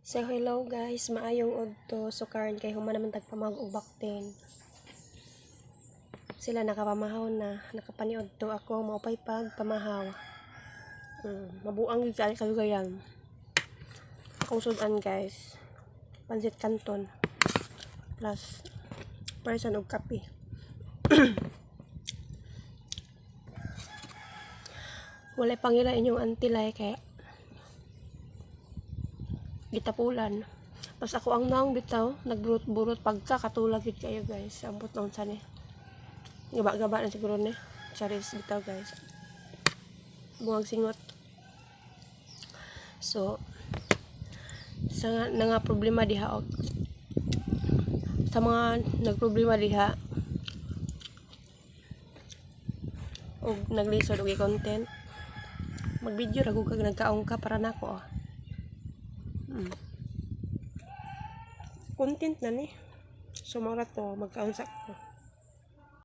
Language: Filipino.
So hello guys, maayong udto. So karon kay human naman tagpamag og bakten. Sila nakapamahaw na, nakapaniod to ako maupay pag pamahaw. Mabuang gyud kayo gayan. Akong sudan guys. Pansit canton plus person og kape. Wala pangila inyong antilay kay gitapulan. Tapos ako ang naong bitaw, nagburot-burot pagka katulad gid kayo guys. Ambot naon sa ni. Gaba-gaba na siguro ni. Charis bitaw guys. Buwag singot. So sa nga problema diha og sa mga nagproblema diha og naglisod og content, mag-video ra gud kag nagkaong ka para nako. Content na ni. So mga to magkaunsa ko.